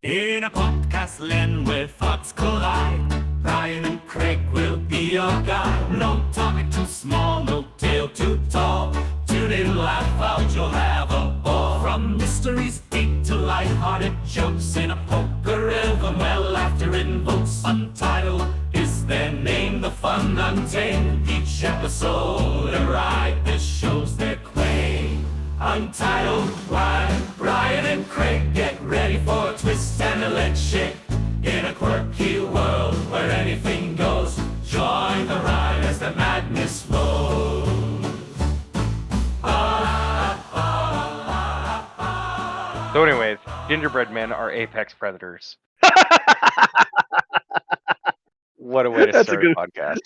In a podcast land where thoughts collide, Brian and Craig will be your guide. No topic too small, no tale too tall. Tune in, laugh out, you'll have a ball. From mysteries deep to light-hearted jokes in a poker rhythm where laughter invokes. Untitled is their name, the fun untamed. Each episode a ride, this shows their claim. Untitled, Brian and Craig, get ready for a twist and a leg shake. In a quirky world where anything goes, join the ride as the madness flows. So anyways, gingerbread men are apex predators. What a way to start a podcast.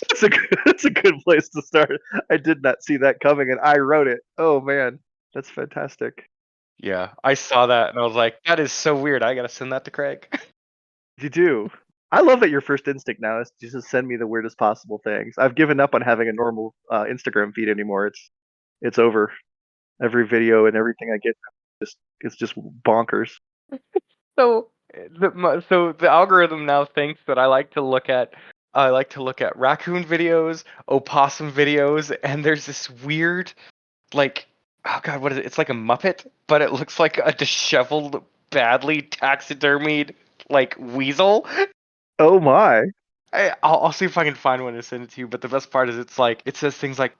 That's a good place to start. I did not see that coming, and I wrote it. Oh man, that's fantastic. Yeah, I saw that and I was like, that is so weird. I gotta send that to Craig. You do. I love that your first instinct now is to just send me the weirdest possible things. I've given up on having a normal Instagram feed anymore. It's over. Every video and everything I get it's just bonkers. So the algorithm now thinks that I like to look at raccoon videos, opossum videos, and there's this weird, like, oh god, what is it? It's like a Muppet, but it looks like a disheveled, badly taxidermied, like, weasel. Oh my. I'll see if I can find one to send it to you. But the best part is it says things like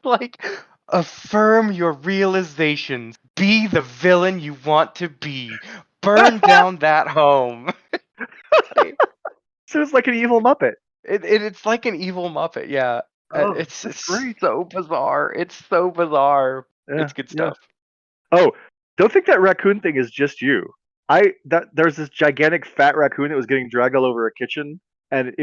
affirm your realizations, be the villain you want to be, burn down that home. So it's like an evil Muppet. It's like an evil Muppet, yeah. Oh, It's that's great. so bizarre. It's so bizarre. Yeah, It's good yeah. stuff. Oh, don't think that raccoon thing is just you. There's this gigantic fat raccoon that was getting dragged all over a kitchen, and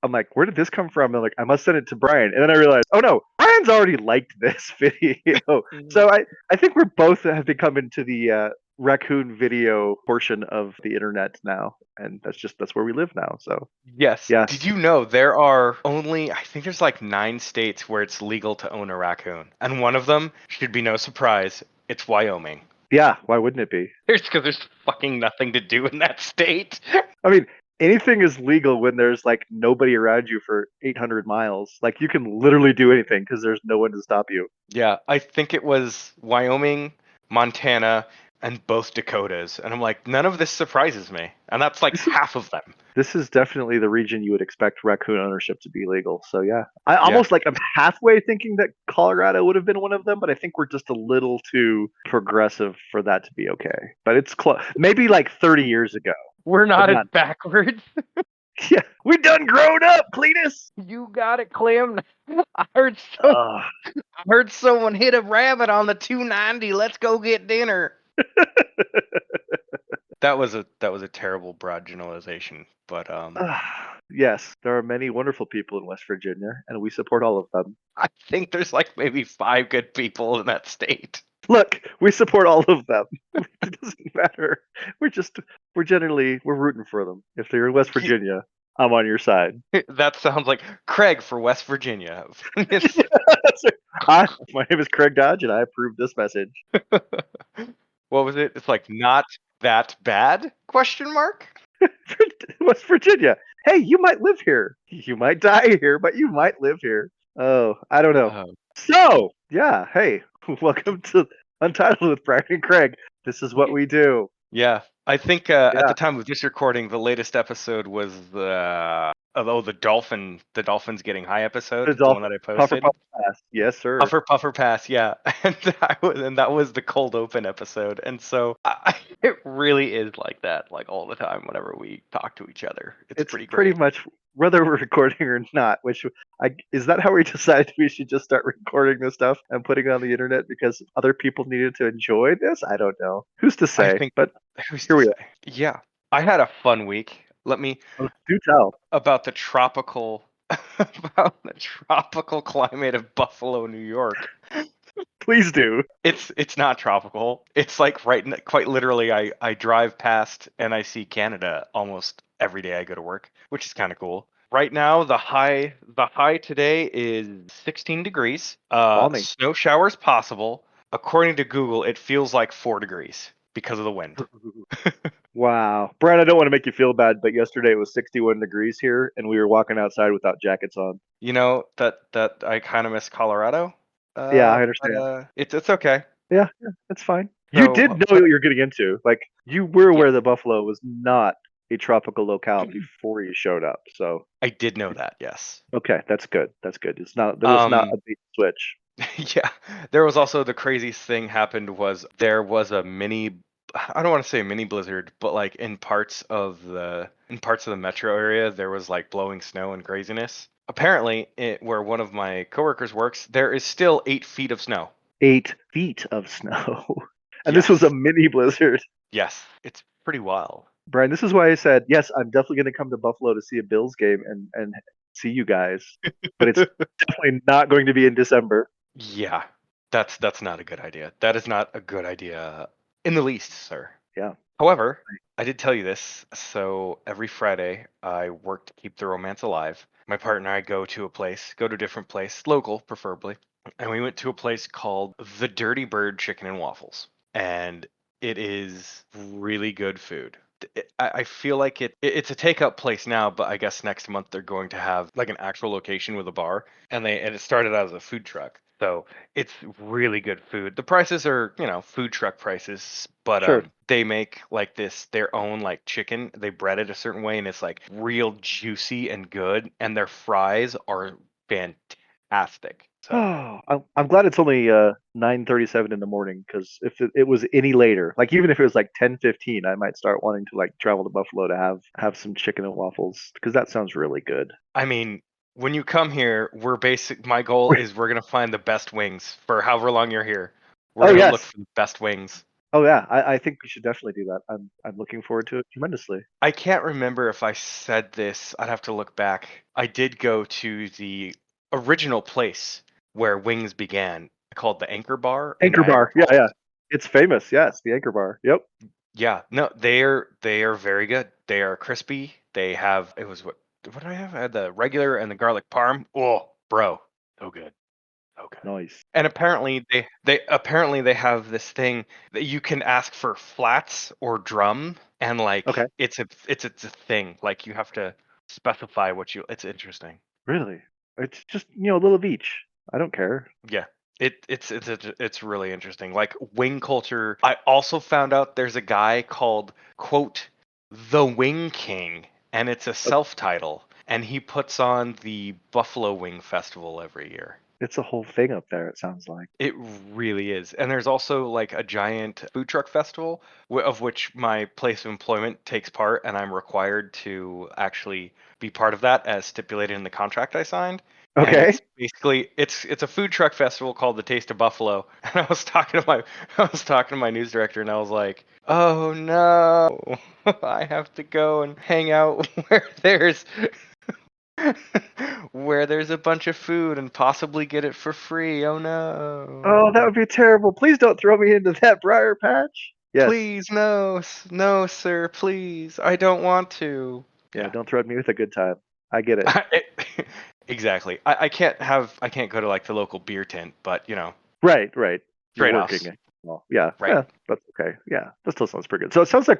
I'm like, where did this come from? I'm like, I must send it to Brian, and then I realized, oh no, Brian's already liked this video. So I think we're both have become into the raccoon video portion of the internet now, and that's where we live now. So Yes. yeah, Did you know there are only, I think there's like 9 states where it's legal to own a raccoon, and one of them should be no surprise. It's Wyoming. yeah. Why wouldn't it be? Because there's fucking nothing to do in that state. I mean, anything is legal when there's like nobody around you for 800 miles. Like you can literally do anything because there's no one to stop you. Yeah, I think it was Wyoming, Montana, and both Dakotas. And I'm like, none of this surprises me. And that's like half of them. This is definitely the region you would expect raccoon ownership to be legal. So yeah, I'm halfway thinking that Colorado would have been one of them, but I think we're just a little too progressive for that to be okay. But it's close. Maybe like 30 years ago. We're not But as backwards. Yeah, we done grown up, Cletus. You got it, Clem. I heard someone hit a rabbit on the 290. Let's go get dinner. That was a terrible broad generalization, but yes, there are many wonderful people in West Virginia, and we support all of them. I think there's like maybe 5 good people in that state. Look, we support all of them. It doesn't matter. We're rooting for them. If they're in West Virginia, I'm on your side. That sounds like Craig for West Virginia. Hi, my name is Craig Dodge, and I approve this message. What was it? It's like not that bad? Question mark? West Virginia. Hey, you might live here. You might die here, but you might live here. Oh, I don't know. So, yeah, hey, welcome to Untitled with Brian and Craig. This is what we do. Yeah, I think at the time of this recording, the latest episode was the Dolphins Getting High episode. The one that I posted. Puffer Pass. Yes, sir. Puffer Pass, yeah. And that was the cold open episode. And so it really is like that, like all the time whenever we talk to each other. It's pretty great. Pretty much whether we're recording or not, is that how we decided we should just start recording this stuff and putting it on the internet because other people needed to enjoy this? I don't know. Who's to say? But here we are. Yeah. I had a fun week. Let me do tell about the tropical climate of Buffalo, New York. Please do. It's not tropical. It's like quite literally I drive past and I see Canada almost every day I go to work, which is kind of cool. Right now the high today is 16 degrees. Snow showers possible. According to Google, it feels like 4 degrees. because of the wind. Wow. Brian, I don't want to make you feel bad, but yesterday it was 61 degrees here and we were walking outside without jackets on. You know that I kind of miss Colorado. Yeah, I But understand. it's okay. Yeah, it's fine. You did So, know but what you're getting into. Like, you were yeah, aware that Buffalo was not a tropical locale before you showed up. So, I did know that. Yes. okay, that's good. That's good. There was not Um, a bait switch. yeah. There was also the craziest thing happened was there was a mini. I don't want to say mini blizzard, but like in parts of the metro area, there was like blowing snow and craziness. Apparently, where one of my coworkers works, there is still 8 feet of snow. 8 feet of snow. And this was a Yes. mini blizzard. Yes. It's pretty wild. Brian, this is why I said, yes, I'm definitely going to come to Buffalo to see a Bills game and see you guys. But it's definitely not going to be in December. Yeah. That's not a good idea. That is not a good idea in the least, sir. Yeah. However, I did tell you this. So every Friday, I work to keep the romance alive. My partner and I go to a different place, local preferably. And we went to a place called the Dirty Bird Chicken and Waffles. And it is really good food. I feel like it's a takeout place now, but I guess next month they're going to have like an actual location with a bar, and it started out as a food truck. So it's really good food. The prices are, food truck prices, but Sure. they make like their own like chicken. They bread it a certain way and it's like real juicy and good, and their fries are fantastic. So, Oh, I'm glad it's only 9:37 in the morning because if it was any later, like even if it was like 10:15, I might start wanting to like travel to Buffalo to have some chicken and waffles because that sounds really good. I mean, when you come here, my goal is we're going to find the best wings for however long you're here. We're Oh going to look yes. for the best wings. Oh yeah. I think we should definitely do that. I'm looking forward to it tremendously. I can't remember if I said this. I'd have to look back. I did go to the original place where wings began, called the Anchor Bar in Anchor Niagara Bar. Yeah, Falls. yeah. It's famous. Yes, the Anchor Bar. Yep. Yeah, no, they are very good. They are crispy. They have what did I have? I had the regular and the garlic parm. Oh, bro, so good. Okay. Nice. And apparently they have this thing that you can ask for flats or drum, and Okay. like it's a thing. Like you have to specify what you. It's interesting. Really? It's just, a little of each. I don't care. Yeah. It's really interesting. Like wing culture. I also found out there's a guy called quote the Wing King, and it's a Uh, self-title, and he puts on the Buffalo Wing Festival every year. It's a whole thing up there, it sounds like. It really is. And there's also like a giant food truck festival of which my place of employment takes part, and I'm required to actually be part of that as stipulated in the contract I signed. And Okay. it's basically it's a food truck festival called the Taste of Buffalo. And I was talking to my news director, and I was like, "Oh no. I have to go and hang out where there's a bunch of food and possibly get it for free. Oh no. Oh, that would be terrible. Please don't throw me into that briar patch. Yes. Please, no, no, sir, please. I don't want to. Yeah, Yeah. don't threaten me with a good time. I get it. Exactly. I can't go to like the local beer tent, but Right, right. You're trade-offs. working. Well, yeah, Right. yeah, that's okay. Yeah, that still sounds pretty good. So it sounds like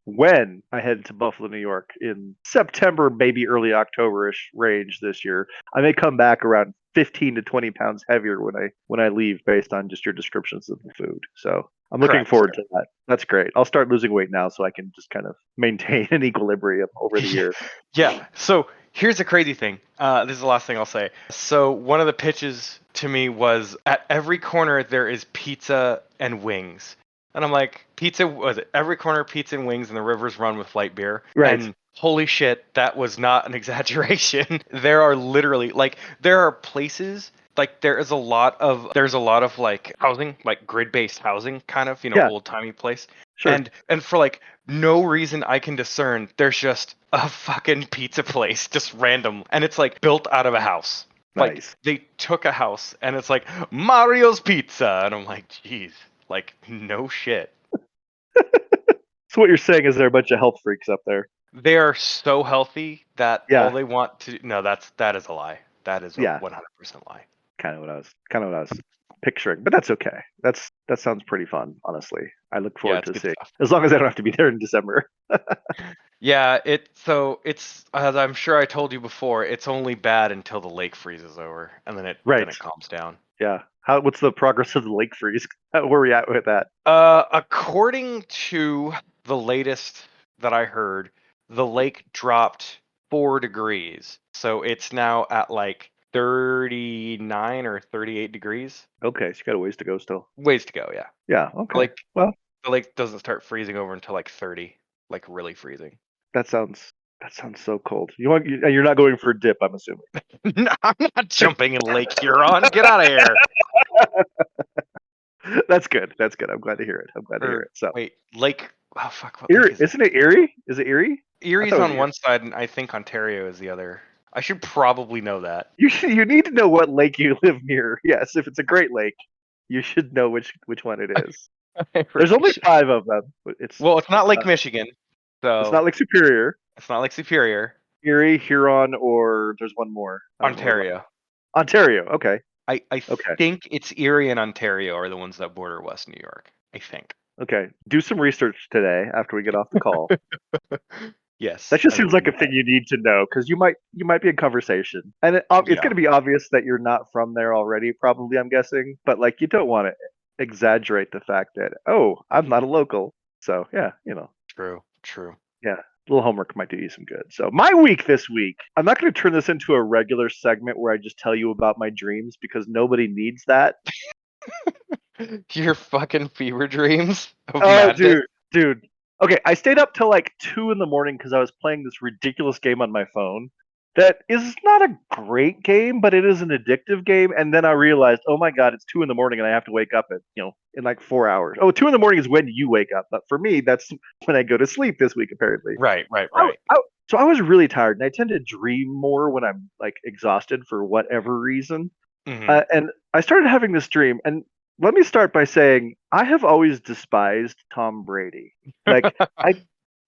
when I head to Buffalo, New York in September, maybe early October-ish range this year, I may come back around 15 to 20 pounds heavier when I leave, based on just your descriptions of the food. So I'm looking Correct. forward to that. That's great. I'll start losing weight now so I can just kind of maintain an equilibrium over the Yeah. year. Yeah. So here's the crazy thing. This is the last thing I'll say. So one of the pitches to me was at every corner there is pizza and wings. And I'm like, pizza was it every corner pizza and wings, and the rivers run with light beer. Right. And holy shit, that was not an exaggeration. There are literally there are places like there's a lot of like housing, like grid-based housing, kind of, Yeah, old-timey place. sure. And for like no reason I can discern, there's just a fucking pizza place, just random, and it's like built out of a house. Like Nice. they took a house, and it's like Mario's Pizza, and I'm like, geez, like no shit. So what you're saying is there are a bunch of health freaks up there. They are so healthy that all Yeah, they want to no, that is a lie. That is a yeah. 100% lie. Kind of what I was. picturing, but that's okay. That sounds pretty fun, honestly. I look Yeah, forward it's to good seeing, stuff. as long as I don't have to be there in December. Yeah, it's as I'm sure I told you before, it's only bad until the lake freezes over, and then Right. it calms down. Yeah. What's the progress of the lake freeze? Where are we at with that? According to the latest that I heard, the lake dropped 4 degrees, so it's now at like 39 or 38 degrees. Okay, so you got a ways to go still. Ways to go, yeah. Yeah. Okay. Like Well, the lake doesn't start freezing over until like 30, like really freezing. that sounds so cold. You're not going for a dip, I'm assuming. No, I'm not jumping in Lake Huron. Get out of here. That's good. That's good. I'm glad to hear it. Or So wait, Lake. Oh fuck, what Erie, lake is it? isn't it Erie? Is it Erie? I Erie's thought it was on Erie. one side, and I think Ontario is the other. I should probably know that. You need to know what lake you live near. Yes, if it's a Great Lake, you should know which one it is. I There's really only should. 5 of them. Well, it's not Lake Uh, Michigan, it's so not Lake Superior, it's not Lake Superior. Erie, Huron, or there's one more. I don't know what Ontario. Ontario. Okay. I Okay. think it's Erie and Ontario are the ones that border West New York. I think. Okay. Do some research today after we get off the call. Yes. That just I seems will like do a thing you need to know because you might be in conversation, and it's Yeah. going to be obvious that you're not from there already. Probably, I'm guessing, but like you don't want to exaggerate the fact that I'm not a local. So yeah, True. True. yeah, a little homework might do you some good. So my week this week, I'm not going to turn this into a regular segment where I just tell you about my dreams because nobody needs that. Your fucking fever dreams of Oh, madness. dude. Okay, I stayed up till like 2 in the morning because I was playing this ridiculous game on my phone. That is not a great game, but it is an addictive game. And then I realized, oh my god, it's 2 in the morning, and I have to wake up at in like 4 hours. Oh, 2 in the morning is when you wake up, but for me, that's when I go to sleep this week, apparently. Right. So I was really tired, and I tend to dream more when I'm like exhausted for whatever reason. Mhm. And I started having this dream, and let me start by saying I have always despised Tom Brady. Like I,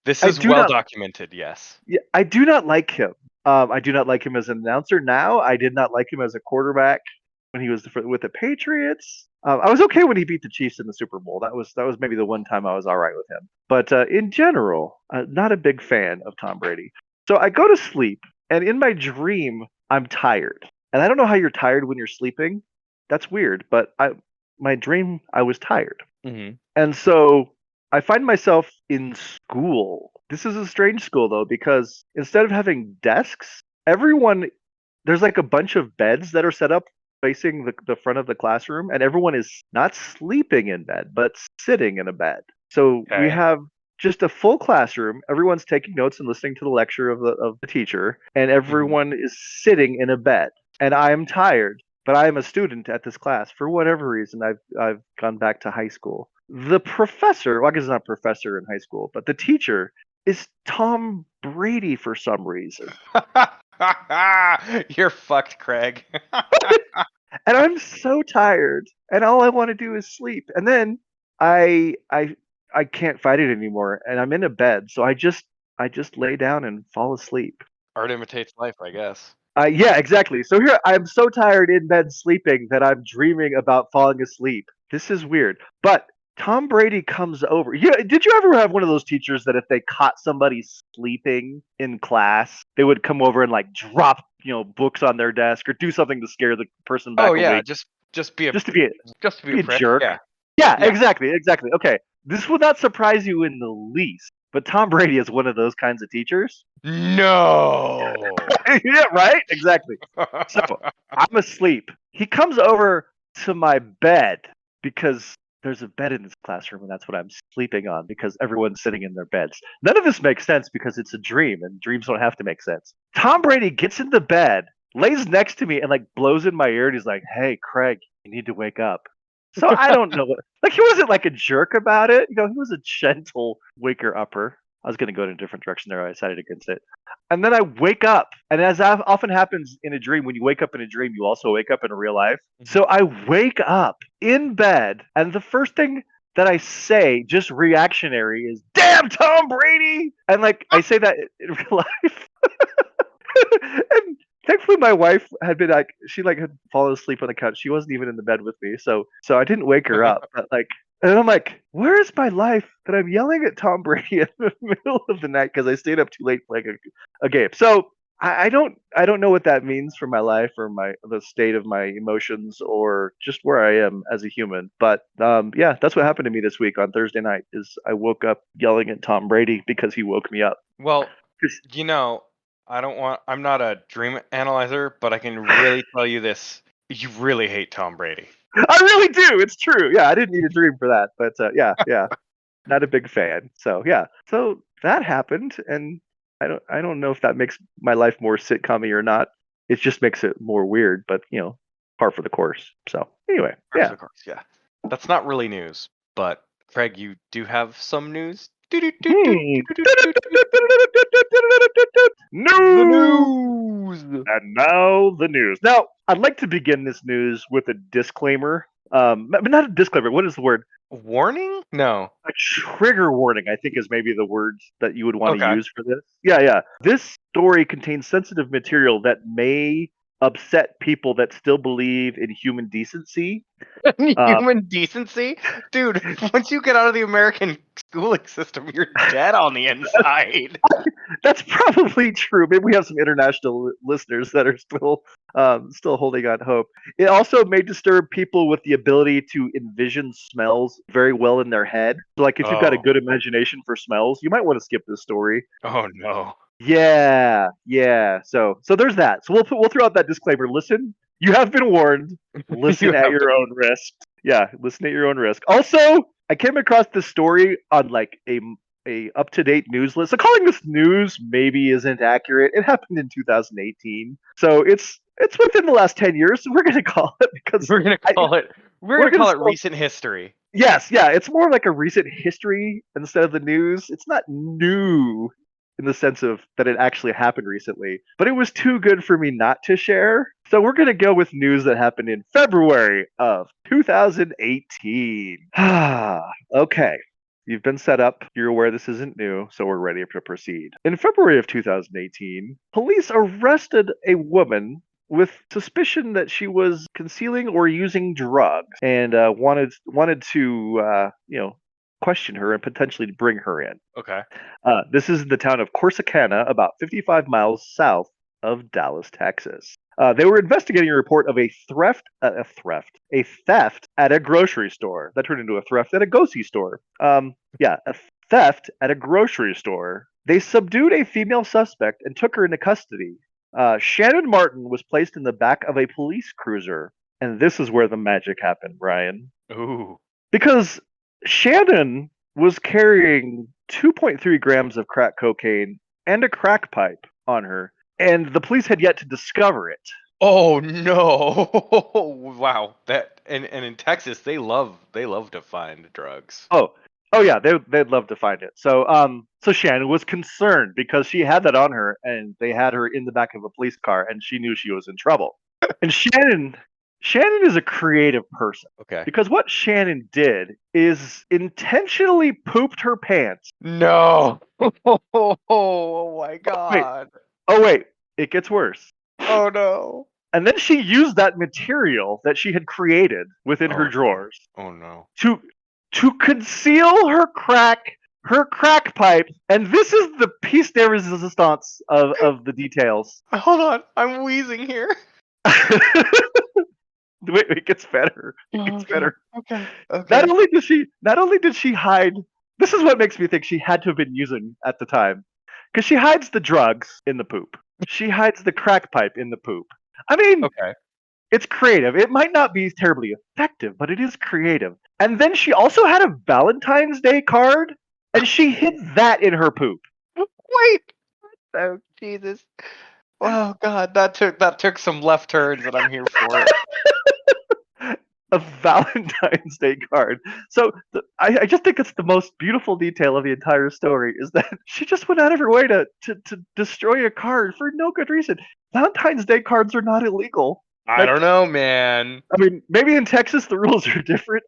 This I is do well not, documented, yes. yeah, I do not like him. I do not like him as an announcer now. I did not like him as a quarterback when he was with the Patriots. I was okay when he beat the Chiefs in the Super Bowl. That was maybe the one time I was all right with him. But in general, not a big fan of Tom Brady. So I go to sleep, and in my dream, I'm tired. And I don't know how you're tired when you're sleeping. That's weird, but my dream, I was tired. Mhm. And so I find myself in school. This is a strange school though, because instead of having desks, there's like a bunch of beds that are set up facing the front of the classroom, and everyone is not sleeping in bed, but sitting in a bed. So we Okay. have just a full classroom. Everyone's taking notes and listening to the lecture of the teacher, and Mhm. everyone is sitting in a bed. And I am tired, but I am a student at this class for whatever reason. I've gone back to high school. The professor, well, I guess it's not a professor in high school, but the teacher is Tom Brady for some reason. You're fucked, Craig. And I'm so tired, and all I want to do is sleep. And then I I I can't fight it anymore, and I'm in a bed, so I just lay down and fall asleep. Art imitates life, I guess. Yeah, exactly. So here I'm so tired in bed sleeping that I'm dreaming about falling asleep. This is weird. But Tom Brady comes over. Yeah, did you ever have one of those teachers that if they caught somebody sleeping in class, they would come over and like drop, books on their desk or do something to scare the person Oh back yeah, awake just be a just to be just be a a prick. jerk? Yeah. Yeah, Yeah. exactly. Okay. This would not surprise you in the least. But Tom Brady is one of those kinds of teachers. No. Yeah, right? Exactly. So I'm asleep. He comes over to my bed because there's a bed in this classroom and that's what I'm sleeping on because everyone's sitting in their beds. None of this makes sense because it's a dream and dreams don't have to make sense. Tom Brady gets in the bed, lays next to me and like blows in my ear and he's like, "Hey, Craig, you need to wake up." So I don't know like he wasn't like a jerk about it. He was a gentle waker upper. I was going to go in a different direction there. I decided against it. And then I wake up, and as often happens in a dream, when you wake up in a dream, you also wake up in real life. So I wake up in bed, and the first thing that I say, just reactionary, is "Damn Tom Brady!" And like I say that in real life, and thankfully my wife had been like she like had fallen asleep on the couch. She wasn't even in the bed with me, so I didn't wake her up. But like, and I'm like, where is my life that I'm yelling at Tom Brady in the middle of the night because I stayed up too late playing a game. So I don't know what that means for my life or the state of my emotions or just where I am as a human. But yeah, that's what happened to me this week on Thursday night. Is I woke up yelling at Tom Brady because he woke me up. Well, I'm not a dream analyzer, but I can really tell you this. You really hate Tom Brady. I really do. It's true. Yeah, I didn't need a dream for that, but yeah, not a big fan. So yeah, so that happened, and I don't know if that makes my life more sitcom-y or not. It just makes it more weird, but par for the course. So anyway, yeah. Of course, yeah. That's not really news, but Craig, you do have some news. The News! news. And now the news. Now, I'd like to begin this news with a disclaimer. But not a disclaimer. What is the word? Warning? No. A trigger warning, I think, is maybe the words that you would want to Okay. use for this. Yeah. This story contains sensitive material that may upset people that still believe in human decency. Human decency? Dude, once you get out of the American schooling system, you're dead on the inside. That's probably true. Maybe we have some international listeners that are still holding on hope. It also may disturb people with the ability to envision smells very well in their head. Like if you've got a good imagination for smells, you might want to skip this story. Oh no. Yeah. So there's that. So we'll throw out that disclaimer. Listen, you have been warned. Listen You at have your own risk. Yeah, listen at your own risk. Also, I came across this story on like a up to date news list. So calling this news maybe isn't accurate. It happened in 2018, so it's within the last 10 years. So we're gonna call it because We're gonna call it still- recent history. Yes, yeah, it's more like a recent history instead of the news. It's not new in the sense of that it actually happened recently, but it was too good for me not to share. So we're going to go with news that happened in February of 2018. Okay. You've been set up. You're aware this isn't new, so we're ready to proceed. In February of 2018, police arrested a woman with suspicion that she was concealing or using drugs and wanted to question her and potentially bring her in. Okay. This is in the town of Corsicana, about 55 miles south of Dallas, Texas. They were investigating a report of a theft at a grocery store. That turned into a theft at a go-see store. A theft at a grocery store. They subdued a female suspect and took her into custody. Shannon Martin was placed in the back of a police cruiser, and this is where the magic happened, Ryan. Ooh. Because Shannon was carrying 2.3 grams of crack cocaine and a crack pipe on her, and the police had yet to discover it. Oh no! Wow. That and in Texas they love to find drugs. Oh yeah, they'd love to find it. So Shannon was concerned because she had that on her, and they had her in the back of a police car, and she knew she was in trouble. And Shannon is a creative person. Okay. Because what Shannon did is intentionally pooped her pants. No. Oh my god. Oh wait, it gets worse. Oh no. And then she used that material that she had created within her drawers Oh no. to conceal her crack pipe. And this is the piece de resistance of the details. Hold on, I'm wheezing here. Wait, it gets better. It gets better. Okay. Not only did she hide. This is what makes me think she had to have been using at the time, because she hides the drugs in the poop. She hides the crack pipe in the poop. I mean, Okay. it's creative. It might not be terribly effective, but it is creative. And then she also had a Valentine's Day card, and she hid that in her poop. Wait. Oh Jesus. Oh God, that took some left turns, and I'm here for it. A Valentine's Day card. So I just think it's the most beautiful detail of the entire story is that she just went out of her way to destroy a card for no good reason. Valentine's Day cards are not illegal. I don't know, man. I mean, maybe in Texas the rules are different.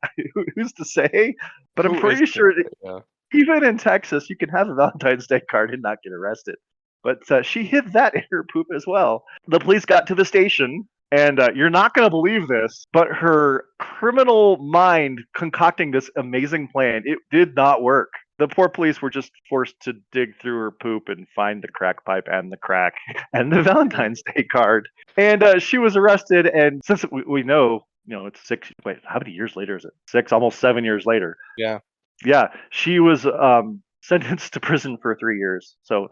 Who's to say? But I'm pretty sure that even in Texas you can have a Valentine's Day card and not get arrested. but she hid that in her poop as well. The police got to the station, and you're not going to believe this, but her criminal mind concocting this amazing plan, it did not work. The poor police were just forced to dig through her poop and find the crack pipe and the crack and the Valentine's Day card. And she was arrested. And since we know, it's 6. Wait, how many years later is it? 6, almost 7 years later. Yeah. Yeah, she was sentenced to prison for 3 years. So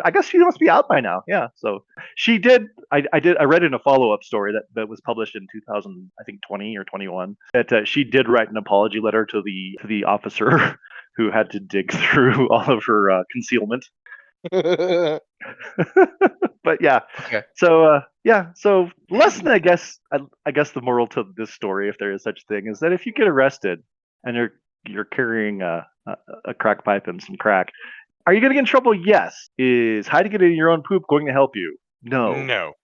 I guess she must be out by now. Yeah. So she did. I read in a follow-up story that was published in 2000, I think 20 or 21, that she did write an apology letter to the officer who had to dig through all of her concealment. But yeah. Okay. So So lesson, I guess the moral to this story, if there is such a thing, is that if you get arrested and you're carrying a crack pipe and some crack, are you going to get in trouble? Yes. Is hiding it in your own poop going to help you? No,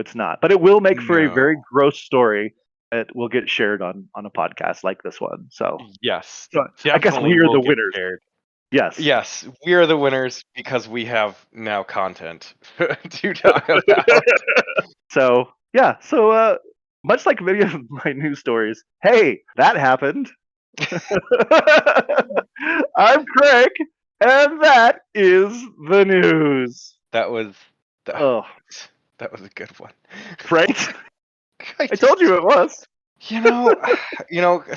it's not. But it will make for a very gross story that will get shared on a podcast like this one. So yes, I guess we are the winners. Shared. Yes, we are the winners because we have now content to talk about. So much like many of my news stories, hey, that happened. I'm Craig, and that is the news. That was a good one, right? I told you it was.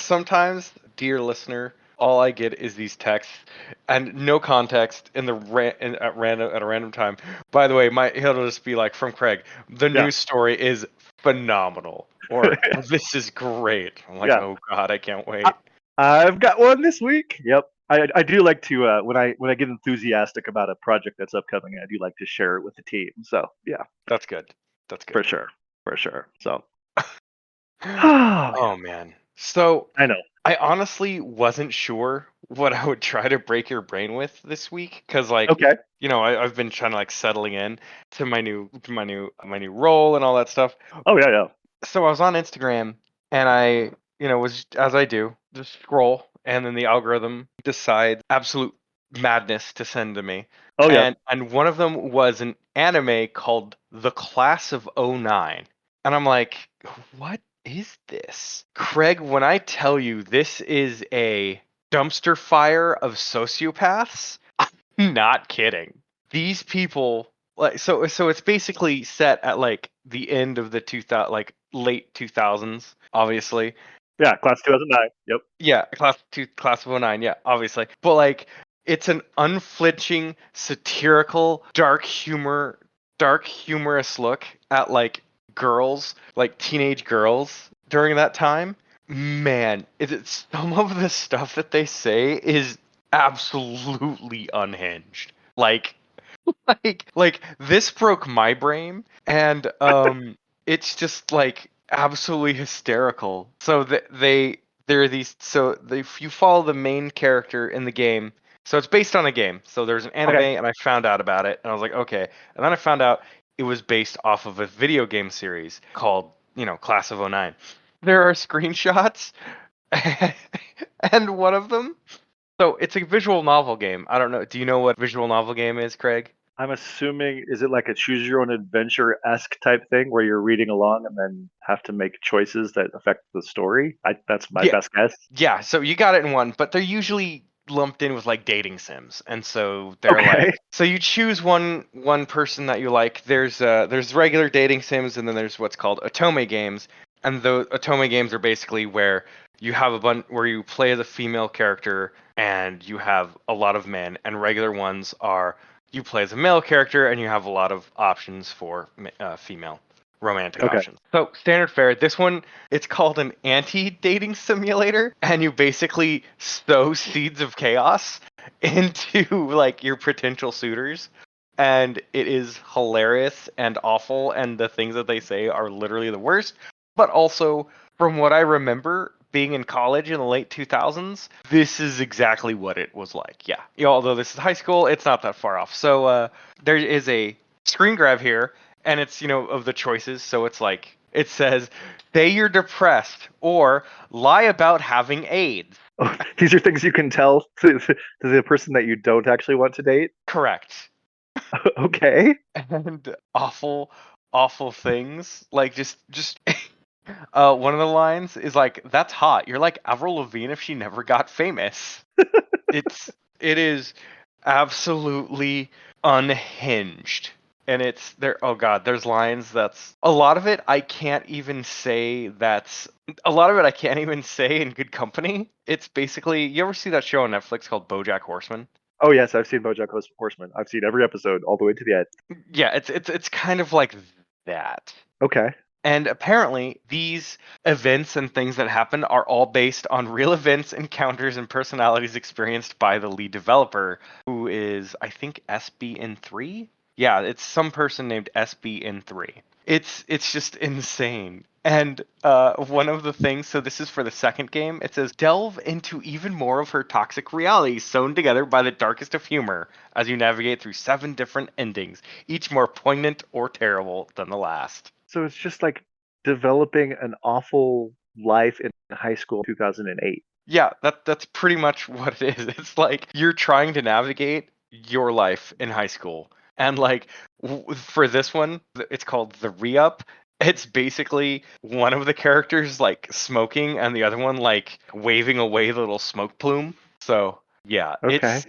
Sometimes, dear listener, all I get is these texts and no context at a random time. By the way, he'll just be like, from Craig, the news story is phenomenal, or this is great. I'm like, oh god, I can't wait. I've got one this week. Yep. I do like to when I get enthusiastic about a project that's upcoming, I do like to share it with the team. So yeah, that's good. For sure. So oh man. So I know. I honestly wasn't sure what I would try to break your brain with this week, because I've been trying to settling in to my new role and all that stuff. Oh yeah. So I was on Instagram and I was, as I do, just scroll, and then the algorithm decides absolute madness to send to me. Oh yeah. And one of them was an anime called The Class of '09. And I'm like, what is this? Craig, when I tell you this is a dumpster fire of sociopaths, I'm not kidding. These people, so it's basically set at the end of the late 2000s, obviously. Yeah, class 2009. Yep. Yeah, class of '09. Yeah, obviously. But it's an unflinching, satirical, dark humorous look at girls, teenage girls during that time. Man, some of the stuff that they say is absolutely unhinged. This broke my brain, and it's just absolutely hysterical. So there are these. So if you follow the main character in the game, so it's based on a game. So there's an anime, and I found out about it, and I was like, okay. And then I found out it was based off of a video game series called, Class of '09. There are screenshots, and one of them. So it's a visual novel game. I don't know. Do you know what visual novel game is, Craig? I'm assuming, is it like a choose your own adventure-esque type thing where you're reading along and then have to make choices that affect the story? That's my best guess. Yeah, so you got it in one, but they're usually lumped in with dating sims, and so they're so you choose one person that you like. There's regular dating sims, and then there's what's called otome games, and the otome games are basically where you have where you play as a female character and you have a lot of men, and regular ones are you play as a male character and you have a lot of options for female romantic options. So standard fare. This one, it's called an anti-dating simulator, and you basically sow seeds of chaos into your potential suitors, and it is hilarious and awful, and the things that they say are literally the worst. But also, from what I remember being in college in the late 2000s, this is exactly what it was like. Yeah. Although this is high school, it's not that far off. So there is a screen grab here, and it's, of the choices. So it's it says, say you're depressed or lie about having AIDS. Oh, these are things you can tell to the person that you don't actually want to date? Correct. Okay. and awful things. Like just one of the lines is like, "That's hot. You're like Avril Lavigne if she never got famous." It is absolutely unhinged. And it's there, oh god, there's lines that's a lot of it I can't even say that's a lot of it I can't even say in good company. It's basically, you ever see that show on Netflix called BoJack Horseman? Oh yes, I've seen BoJack Horseman. I've seen every episode all the way to the end. Yeah, it's kind of like that. Okay. And apparently, these events and things that happen are all based on real events, encounters, and personalities experienced by the lead developer, who is, I think, SB in 3. Yeah, it's some person named SB in 3. It's just insane. And one of the things, so this is for the second game, it says delve into even more of her toxic reality, sewn together by the darkest of humor, as you navigate through 7 different endings, each more poignant or terrible than the last. So it's just like developing an awful life in high school 2008. Yeah, that's pretty much what it is. It's like you're trying to navigate your life in high school. And like for this one, it's called the re-up. It's basically one of the characters like smoking and the other one like waving away the little smoke plume. So, yeah, Okay.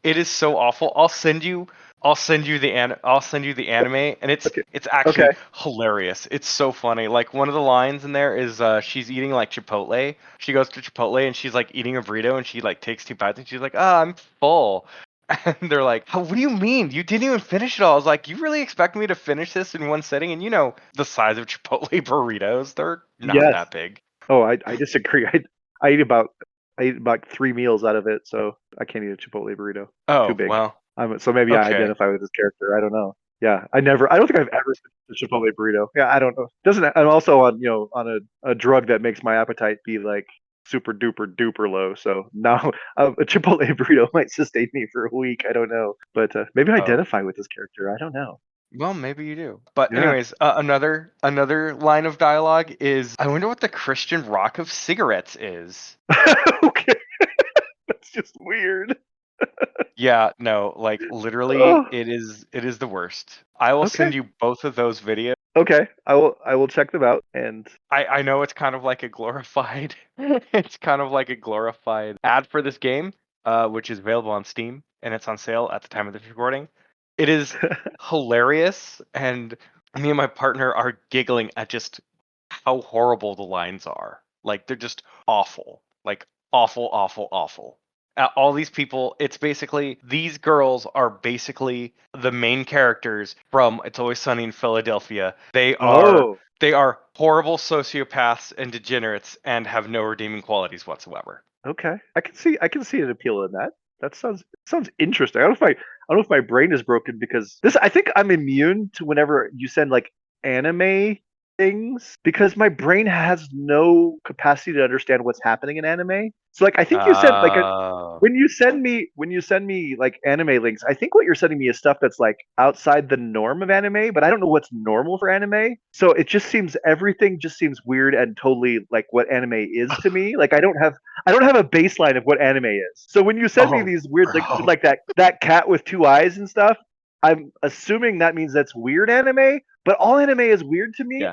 it is so awful. I'll send you the anime, and Okay. it's Okay. actually hilarious. It's so funny. Like one of the lines in there is she's eating like Chipotle. She goes to Chipotle and she's like eating a burrito and she like takes 2 bites and she's like, "Ah, I'm full." And they're like, "What do you mean? You didn't even finish it all." I was like, "You really expect me to finish this in one sitting?" And you know the size of Chipotle burritos, they're not Yes. that big. Oh, I disagree. I eat about I eat about 3 meals out of it, so I can't eat a Chipotle burrito. Too Oh, big. well, So maybe I okay. identify with this character. I don't know. Yeah, I don't think I've ever finished a Chipotle burrito. Yeah, I don't know. Doesn't I'm also on on a drug that makes my appetite be like super duper duper low. So now a Chipotle burrito might sustain me for a week. I don't know, but maybe I Oh. identify with this character. I don't know. Well, maybe you do. But Yeah. anyways, another line of dialogue is, I wonder what the Christian rock of cigarettes is. Okay, that's just weird. Yeah, no, like literally Oh, it is the worst. I will okay. send you both of those videos. Okay, I will check them out and I know it's kind of like a glorified it's kind of like a glorified ad for this game, which is available on Steam and it's on sale at the time of this recording. It is hilarious, and me and my partner are giggling at just how horrible the lines are. Like they're just awful. Like awful, awful, awful. All these people, it's basically these girls are basically the main characters from It's Always Sunny in Philadelphia. oh, They are horrible sociopaths and degenerates and have no redeeming qualities whatsoever. okay. I can see an appeal in that. That sounds interesting. I don't know if my brain is broken because this I think I'm immune to whenever you send like anime things because my brain has no capacity to understand what's happening in anime. So like I think you said like Oh. when you send me like anime links, I think what you're sending me is stuff that's like outside the norm of anime, but I don't know what's normal for anime. So everything just seems weird and totally like what anime is to me. Like I don't have a baseline of what anime is. So when you send me Oh, these weird links with bro. like that cat with 2 eyes and stuff, I'm assuming that means that's weird anime, but all anime is weird to me. Yeah.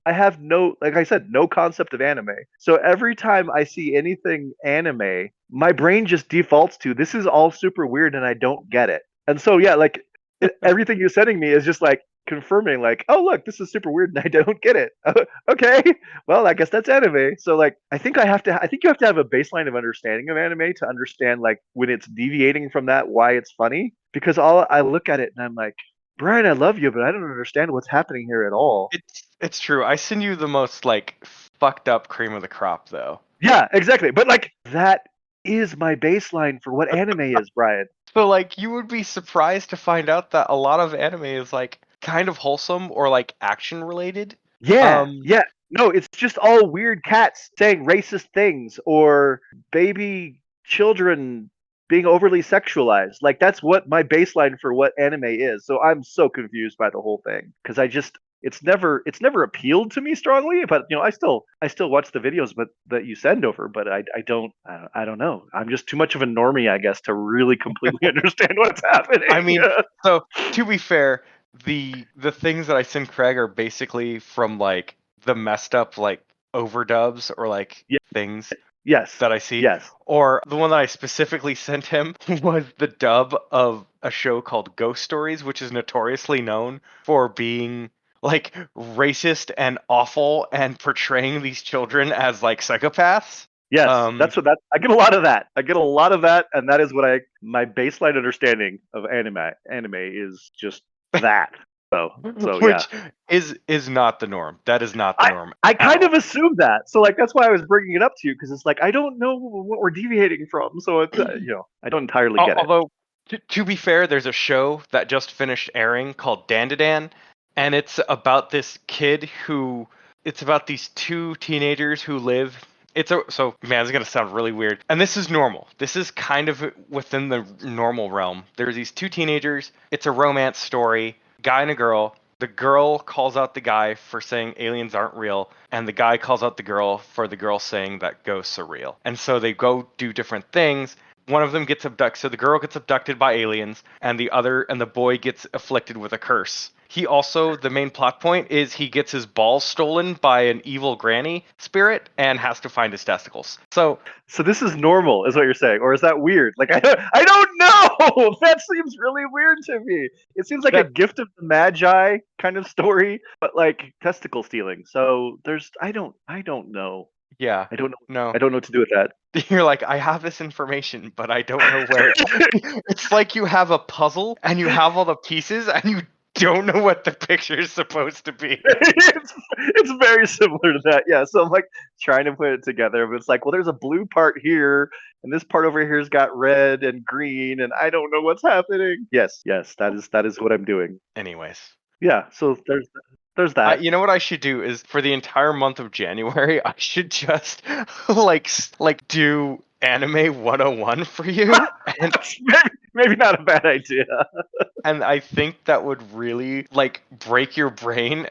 I have no, like I said, no concept of anime. So every time I see anything anime, my brain just defaults to this is all super weird and I don't get it. And so yeah, like everything you're sending me is just like confirming like, oh look, this is super weird and I don't get it. Okay, well I guess that's anime. So like I think you have to have a baseline of understanding of anime to understand like when it's deviating from that why it's funny. Because all I look at it and I'm like, Brian, I love you, but I don't understand what's happening here at all. It's true. I send you the most like fucked up cream of the crop though. Yeah, exactly. But like that is my baseline for what anime is, Brian. So like you would be surprised to find out that a lot of anime is like kind of wholesome or like action related. Yeah, Um yeah. No, it's just all weird cats saying racist things or baby children being overly sexualized. Like that's what my baseline for what anime is. So I'm so confused by the whole thing because it's never appealed to me strongly. But I still watch the videos but that you send over. But I don't know. I'm just too much of a normie, I guess, to really completely understand what's happening. I mean, so to be fair, the things that I send Craig are basically from like the messed up like overdubs or like Yeah. things Yes. that I see. Yes. Or the one that I specifically sent him was the dub of a show called Ghost Stories, which is notoriously known for being like racist and awful and portraying these children as like psychopaths. Yes, Um, I get a lot of that. I get a lot of that, and that is what my baseline understanding of anime. Anime is just that. So yeah. which is not the norm. That is not the I norm I at kind of all. assumed that. So like that's why I was bringing it up to you because it's like I don't know what we're deviating from. So it's I don't entirely get it. Although, to be fair, there's a show that just finished airing called Dandadan, and it's about this kid who. It's about these two teenagers who live. So man, it's gonna sound really weird, and this is normal. This is kind of within the normal realm. There's these two teenagers. It's a romance story, guy and a girl. The girl calls out the guy for saying aliens aren't real, and the guy calls out the girl for the girl saying that ghosts are real. And so they go do different things. One of them gets abducted, so the girl gets abducted by aliens, and the boy gets afflicted with a curse. He also, the main plot point is he gets his balls stolen by an evil granny spirit and has to find his testicles. So So this is normal, is what you're saying, or is that weird? Like I don't know. That seems really weird to me. It seems like a that gift of the magi kind of story, but like testicle stealing. So I don't know. yeah, I don't know. no. I don't know what to do with that. You're like, I have this information, but I don't know where. It's like you have a puzzle and you have all the pieces and you don't know what the picture is supposed to be. It's very similar to that. Yeah. So I'm like trying to put it together, but it's like, well, there's a blue part here, and this part over here's got red and green, and I don't know what's happening. Yes, yes, that is what I'm doing. Anyways, Yeah. So there's that. you know what I should do is for the entire month of January, I should just like do anime 101 for you, and That's maybe not a bad idea. I think that would really like break your brain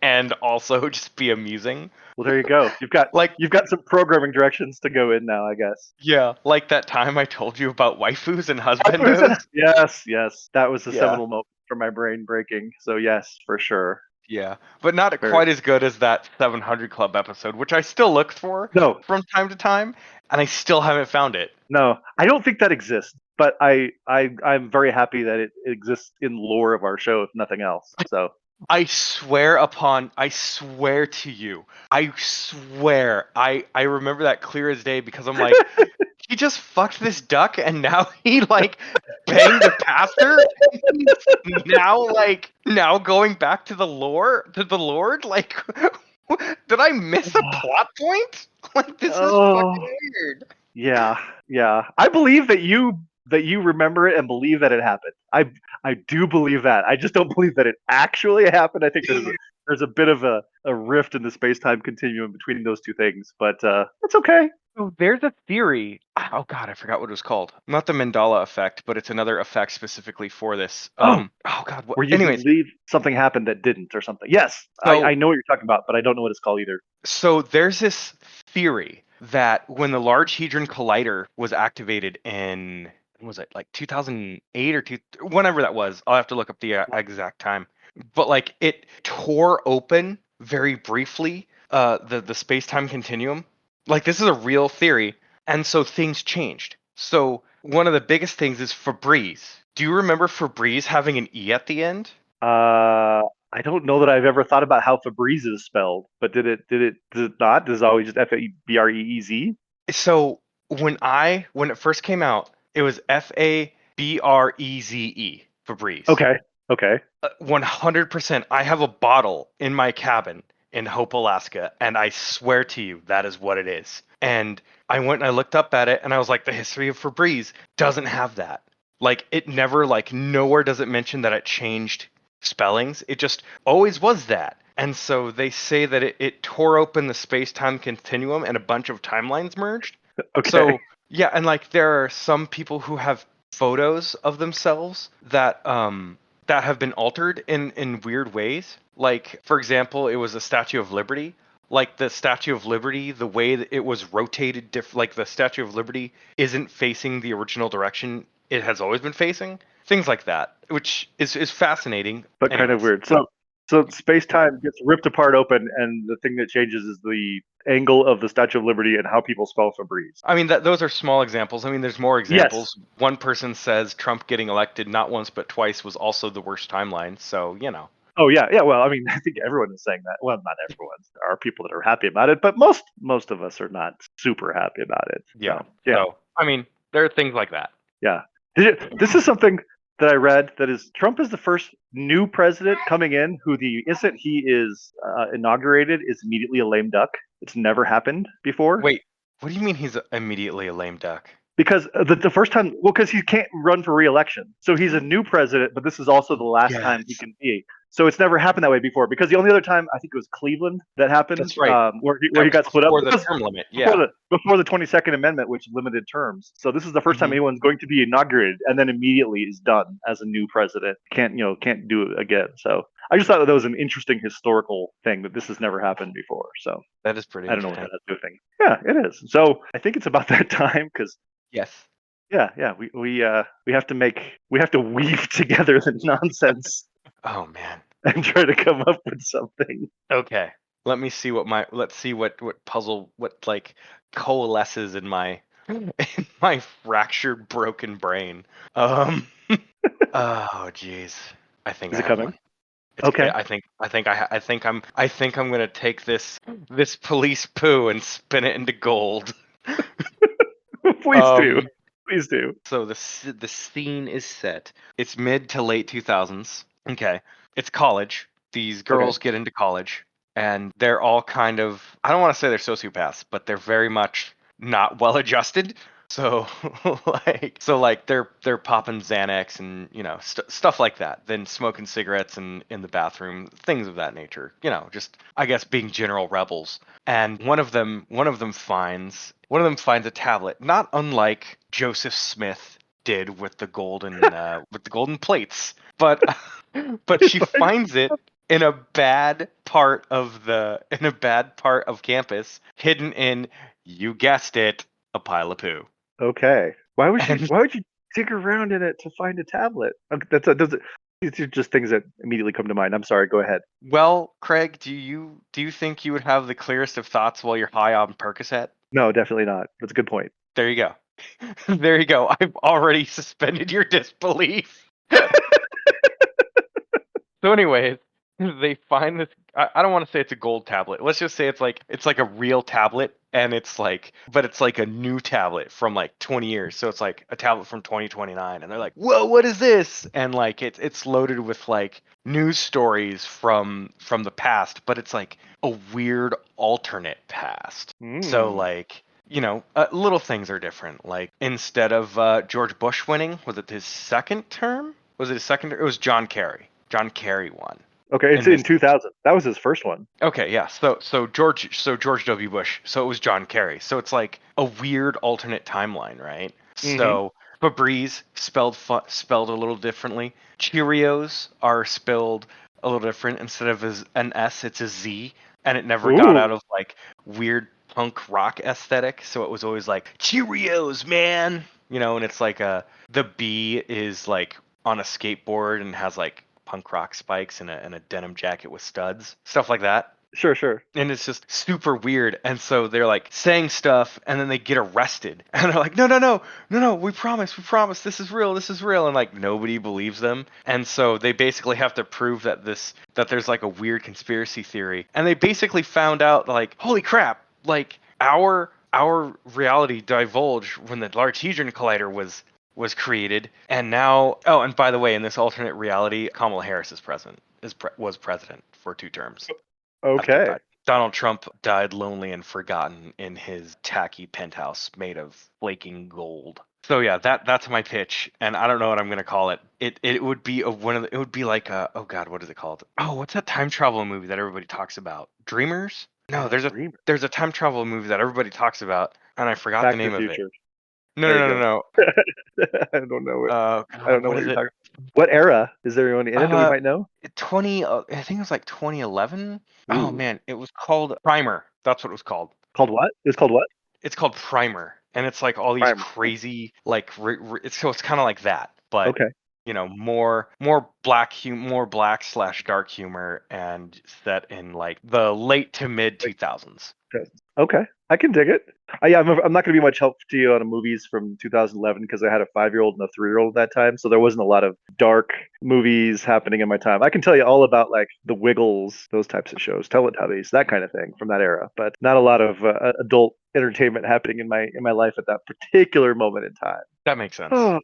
and also just be amusing. Well, there you go. Like, You've got some programming directions to go in now, I guess. yeah, like that time I told you about waifus and husbandos. Yes, yes, that was a Yeah, seminal moment for my brain breaking. So yes, for sure. yeah, but not Very. quite as good as that 700 Club episode, which I still look for No, from time to time, and I still haven't found it. no, I don't think that exists. But I'm very happy that it exists in lore of our show, if nothing else. So I swear to you, I remember that clear as day because I'm like, he just fucked this duck and now he like banged the pastor. He's now going back to the Lord. Like, did I miss a plot point? Like, this is oh fucking weird. yeah, yeah. I believe that you remember it and believe that it happened. I do believe that. I just don't believe that it actually happened. I think there's a bit of a rift in the space time continuum between those two things, but it's okay. So there's a theory. Oh god, I forgot what it was called. Not the Mandela effect, but it's another effect specifically for this. Oh, Oh god. where you Anyways, believe something happened that didn't or something. Yes, so I know what you're talking about, but I don't know what it's called either. so there's this theory that when the Large Hadron Collider was activated in when was it like 2008 or whenever that was. I'll have to look up the exact time. But like it tore open very briefly the space-time continuum. Like this is a real theory, and so things changed. So one of the biggest things is Febreze. Do you remember Febreze having an E at the end? I don't know that I've ever thought about how Febreze is spelled, but did it not? Does it always just Fabreez? So when it first came out, it was Fabreze, Febreze. Okay, okay. 100%. I have a bottle in my cabin in Hope, Alaska, and I swear to you that is what it is. And I went and I looked up at it, and I was like, the history of Febreze doesn't have that. Like it never nowhere does it mention that it changed spellings. It just always was that. And so they say that it tore open the space-time continuum and a bunch of timelines merged. Okay. So yeah, and like there are some people who have photos of themselves that have been altered in weird ways. Like, for example, it was the Statue of Liberty. Like the Statue of Liberty, the way that it was rotated, like the Statue of Liberty isn't facing the original direction it has always been facing. Things like that, which is fascinating. But kind of Anyways, weird. So space time gets ripped apart open, and the thing that changes is the angle of the Statue of Liberty and how people spell Febreze. I mean, those are small examples. I mean, there's more Yes. examples. One person says Trump getting elected not once but twice was also the worst timeline. So, you know. Oh yeah, yeah. Well, I mean, I think everyone is saying that. Well, not everyone. There are people that are happy about it, but most of us are not super happy about it. Yeah. So, yeah. So, I mean, there are things like that. Yeah. This is something that I read that is Trump is the first new president coming in who the instant he is inaugurated is immediately a lame duck. It's never happened before. Wait, what do you mean he's immediately a lame duck? Because the first time, well, because he can't run for re-election, so he's a new president, but this is also the last time he can be. So it's never happened that way before. Because the only other time I think it was Cleveland that happened, That's right. where he got split up before the term limit. Yeah. before the 22nd Amendment, which limited terms. So this is the 1st time anyone's going to be inaugurated and then immediately is done as a new president. Can't do it again. So I just thought that was an interesting historical thing that this has never happened before. So That is pretty I don't know what interesting. that has to do with thing. Yeah, it is. So I think it's about that time because. Yes. Yeah, we have to weave together the nonsense Oh man. and try to come up with something. Okay. Let's see what puzzle what like coalesces in my fractured broken brain. Oh jeez. I think Is I it have coming? one. Okay. I think I'm gonna take this police poo and spin it into gold. Please do. Please do. So the scene is set. It's mid to late 2000s. Okay. It's college. These girls get into college and they're all kind of, I don't want to say they're sociopaths, but they're very much not well adjusted. So they're popping Xanax and stuff like that, then smoking cigarettes in the bathroom, things of that nature. Just I guess being general rebels. And one of them finds a tablet, not unlike Joseph Smith did with the golden plates, but she finds it in a bad part of campus, hidden in, you guessed it, a pile of poo. Okay. Why would you dig around in it to find a tablet? These are just things that immediately come to mind. I'm sorry. Go ahead. Well, Craig, do you think you would have the clearest of thoughts while you're high on Percocet? No, definitely not. That's a good point. There you go. There you go. I've already suspended your disbelief. So anyways, they find this, I don't want to say it's a gold tablet. Let's just say it's like a real tablet, and but it's like a new tablet from like 20 years. So it's like a tablet from 2029, and they're like, "Whoa, what is this?" And like it's loaded with like news stories from the past, but it's like a weird alternate past. So like, little things are different. Like instead of George Bush winning, was it his second term? Was it his second? It was John Kerry. John Kerry won. Okay, it's in 2000. That was his first one. Okay, yeah. So George W. Bush. So it was John Kerry. So it's like a weird alternate timeline, right? Mhm. So Febreze spelled a little differently. Cheerios are spelled a little different. Instead of an S, it's a Z, and it never got out of like weird punk rock aesthetic. So it was always like Cheerios, man. And it's like the B is like on a skateboard and has like punk rock spikes and a denim jacket with studs, stuff like that. Sure. And it's just super weird. And so they're like saying stuff, and then they get arrested, and they're like, no, we promise, this is real, and like nobody believes them. And so they basically have to prove that there's like a weird conspiracy theory. And they basically found out, like, holy crap, like our reality divulged when the Large Hadron Collider was created, and now, and by the way, in this alternate reality, Kamala Harris was president for 2 terms. Okay. Donald Trump died lonely and forgotten in his tacky penthouse made of flaking gold. So yeah, that's my pitch, and I don't know what I'm gonna call it. It would be it would be like a, oh god, what is it called? Oh, what's that time travel movie that everybody talks about? Dreamers? No, there's a time travel movie that everybody talks about, and I forgot the name of it. No. I don't know it. I don't know what you're talking about. What era? Is there anyone in it that we Uh, might know? 20. I think it was like 2011. Oh Ooh. man, it was called Primer. That's what it was called. Called what? It's called what? It's called Primer, and it's like all these Primer. crazy like it's kind of like that, but Okay. more black slash dark humor, and set in like the late to mid 2000s. Okay, I can dig it. Yeah, I'm not going to be much help to you on movies from 2011 because I had a 5-year-old and a 3-year-old at that time, so there wasn't a lot of dark movies happening in my time. I can tell you all about like The Wiggles, those types of shows, Teletubbies, that kind of thing from that era, but not a lot of adult entertainment happening in my life at that particular moment in time. That makes sense. Oh,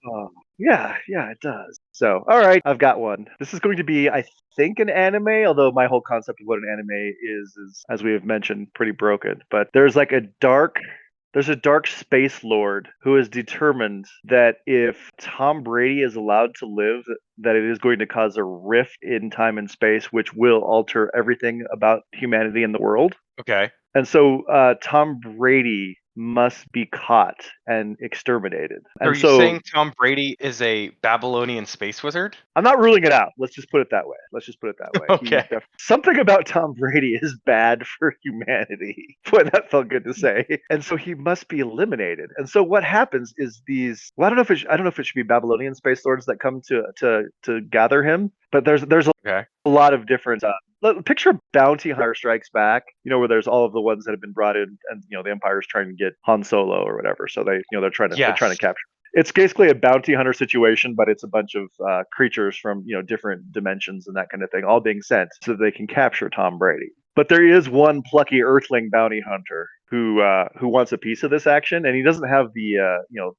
yeah, it does. So, all right, I've got one. This is going to be, I think, an anime, although my whole concept of what an anime is, as we have mentioned, pretty broken. But there's a dark space lord who is determined that if Tom Brady is allowed to live, that it is going to cause a rift in time and space, which will alter everything about humanity and the world. Okay. And so Tom Brady must be caught and exterminated. Are And you so saying Tom Brady is a Babylonian space wizard? I'm not ruling it out. Let's just put it that way. Let's just put it that way. Okay. Something about Tom Brady is bad for humanity. Boy, that felt good to say. And so he must be eliminated. And so what happens is these. Well, I don't know if it should be Babylonian space lords that come to gather him. But there's Okay. a lot of different. Picture Bounty Hunter Strikes Back. Where there's all of the ones that have been brought in, and the Empire's trying to get Han Solo or whatever. So they're trying to Yes. capture. It's basically a bounty hunter situation, but it's a bunch of creatures from different dimensions and that kind of thing, all being sent so that they can capture Tom Brady. But there is one plucky Earthling bounty hunter who wants a piece of this action, and he doesn't have the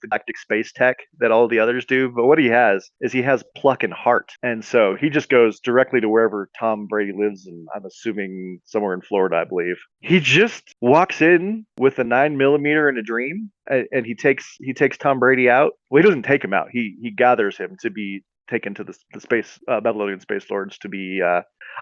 galactic space tech that all the others do. But what he has is pluck and heart, and so he just goes directly to wherever Tom Brady lives, and I'm assuming somewhere in Florida, I believe. He just walks in with a 9mm in a dream, and he takes Tom Brady out. Well, he doesn't take him out. He gathers him to be taken to the space Babylonian space lords to be.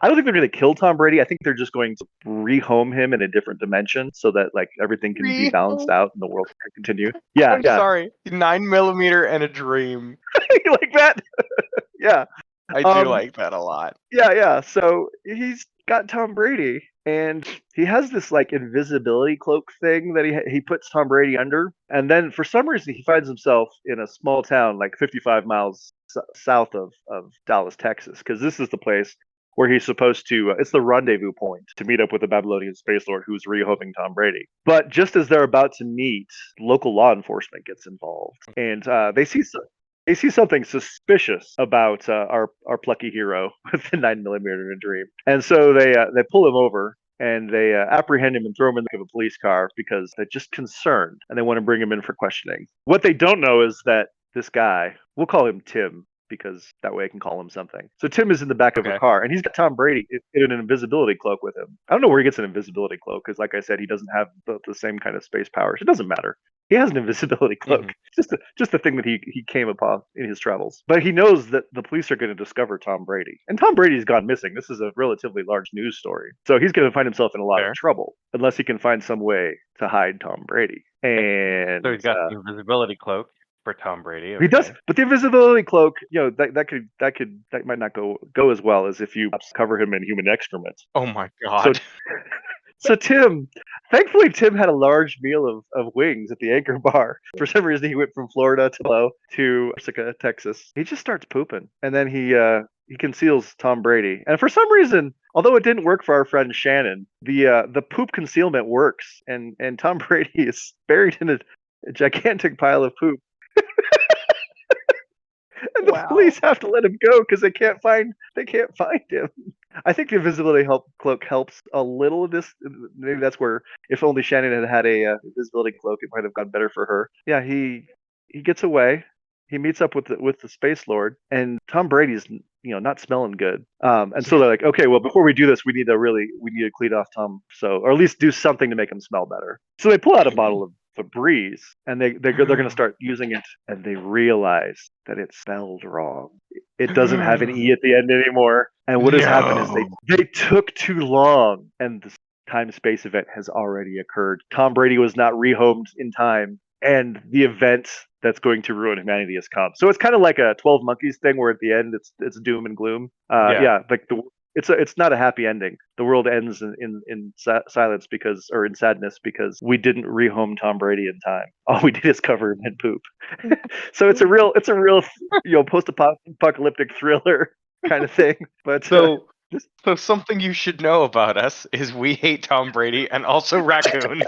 I don't think they're going to kill Tom Brady. I think they're just going to rehome him in a different dimension so that like everything can be balanced out and the world can continue. Yeah, I'm sorry. 9mm and a dream. you like that? Yeah, I do like that a lot. yeah. So he's got Tom Brady, and he has this like invisibility cloak thing that he puts Tom Brady under, and then for some reason he finds himself in a small town like 55 miles south of Dallas, Texas, because this is the place where he's supposed to. It's the rendezvous point to meet up with the Babylonian space lord who's rehoming Tom Brady. But just as they're about to meet, local law enforcement gets involved, and they see something suspicious about our plucky hero with the 9mm in a dream, and so they pull him over and they apprehend him and throw him in the back of a police car because they're just concerned and they want to bring him in for questioning. What they don't know is that this guy, we'll call him Tim because that way I can call him something. So Tim is in the back of a Okay. car and he's got Tom Brady in an invisibility cloak with him. I don't know where he gets an invisibility cloak because, like I said, he doesn't have the same kind of space powers. It doesn't matter. He has an invisibility cloak. Mhm. Just a thing that he came upon in his travels. But he knows that the police are going to discover Tom Brady. And Tom Brady's gone missing. This is a relatively large news story. So he's going to find himself in a lot Fair. of trouble unless he can find some way to hide Tom Brady. And So he's got the invisibility cloak for Tom Brady. he does, Okay. but the invisibility cloak, that might not go as well as if you cover him in human excrement. Oh my god. So thankfully Tim had a large meal of wings at the Anchor Bar. For some reason, he went from Florida to Corsica, Texas. He just starts pooping, and then he conceals Tom Brady. And for some reason, although it didn't work for our friend Shannon, the poop concealment works, and Tom Brady is buried in a gigantic pile of poop. And the police have to let him go because they can't find him. I think the invisibility cloak helps a little in this. Maybe that's where, if only Shannon had a invisibility cloak, it might have gone better for her. Yeah, he gets away. He meets up with the space lord, and Tom Brady's not smelling good. And so they're like, okay, well, before we do this, we need to clean off Tom, or at least do something to make him smell better. So they pull out a bottle of Febreze, and they're going to start using it, and they realize that it's spelled wrong. It doesn't have an E at the end anymore. And what has happened is they took too long, and the time space event has already occurred. Tom Brady was not rehomed in time and the event that's going to ruin humanity has come. So it's kind of like a 12 Monkeys thing, where at the end it's doom and gloom. Yeah, like it's not a happy ending. The world ends in silence or in sadness because we didn't rehome Tom Brady in time. All we did is cover him in poop. So it's a real post-apocalyptic thriller kind of thing. But So something you should know about us is we hate Tom Brady and also raccoons.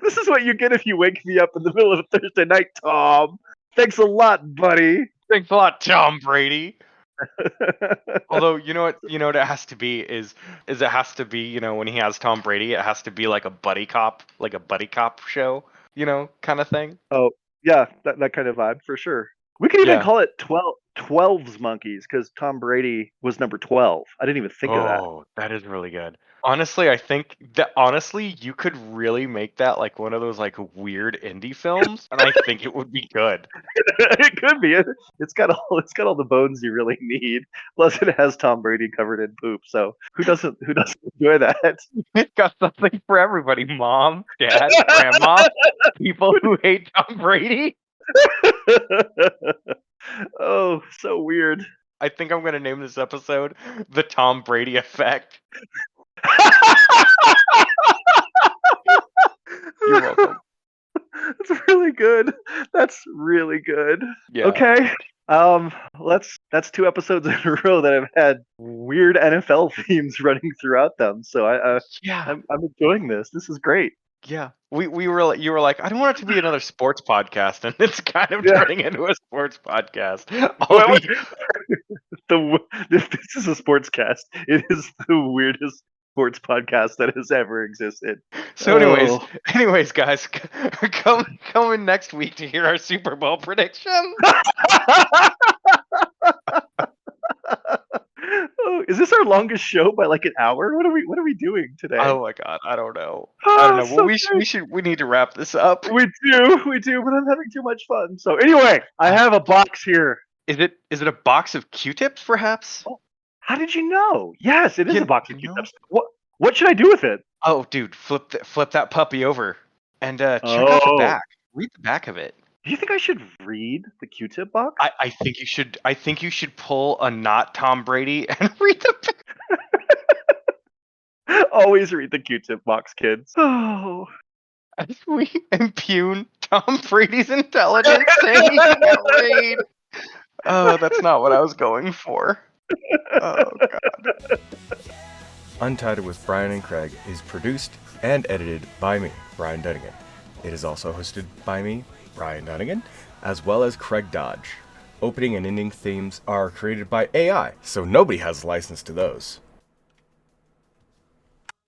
this is what you get if you wake me up in the middle of a Thursday night, Tom. Thanks a lot, buddy. Thanks a lot, Tom Brady. Although you know what it has to be is it has to be, when he has Tom Brady, it has to be like a buddy cop show, kind of thing. Oh yeah, that kind of vibe for sure. We could even call it 12's Monkeys because Tom Brady was number 12. I didn't even think of that. Oh, that is really good. Honestly, I think that you could really make that like one of those like weird indie films, and I think it would be good. It could be. It's got all the bones you really need. Plus, it has Tom Brady covered in poop. So who doesn't enjoy that? It's got something for everybody: mom, dad, grandma, people who hate Tom Brady. Oh, so weird. I think I'm gonna name this episode "The Tom Brady Effect." You're welcome. That's really good. That's really good. Yeah. Okay. That's 2 episodes in a row that have had weird NFL themes running throughout them. So I'm enjoying this. This is great. Yeah. You were like, I don't want it to be another sports podcast, and it's kind of turning into a sports podcast. This is a sports cast. It is the weirdest sports podcast that has ever existed. So anyways, guys, come in next week to hear our Super Bowl prediction. Oh, is this our longest show by like an hour? What are we doing today? Oh my god, I don't know. Well, So we need to wrap this up. we do, but I'm having too much fun. So anyway, I have a box here. Is it a box of Q-tips, perhaps? Oh, how did you know? Yes, it is a box of you know? Q-tips. What should I do with it? Oh, dude, flip that puppy over and check out the back. Read the back of it. Do you think I should read the Q-tip box? I think you should. I think you should pull a not Tom Brady and read the back. Always read the Q-tip box, kids. Oh. As we impugn Tom Brady's intelligence, saying he can't read. Oh, that's not what I was going for. Oh god. Untitled with Brian and Craig is produced and edited by me, Brian Dunnigan. It is also hosted by me, Brian Dunnigan, as well as Craig Dodge. Opening and ending themes are created by AI, so nobody has license to those.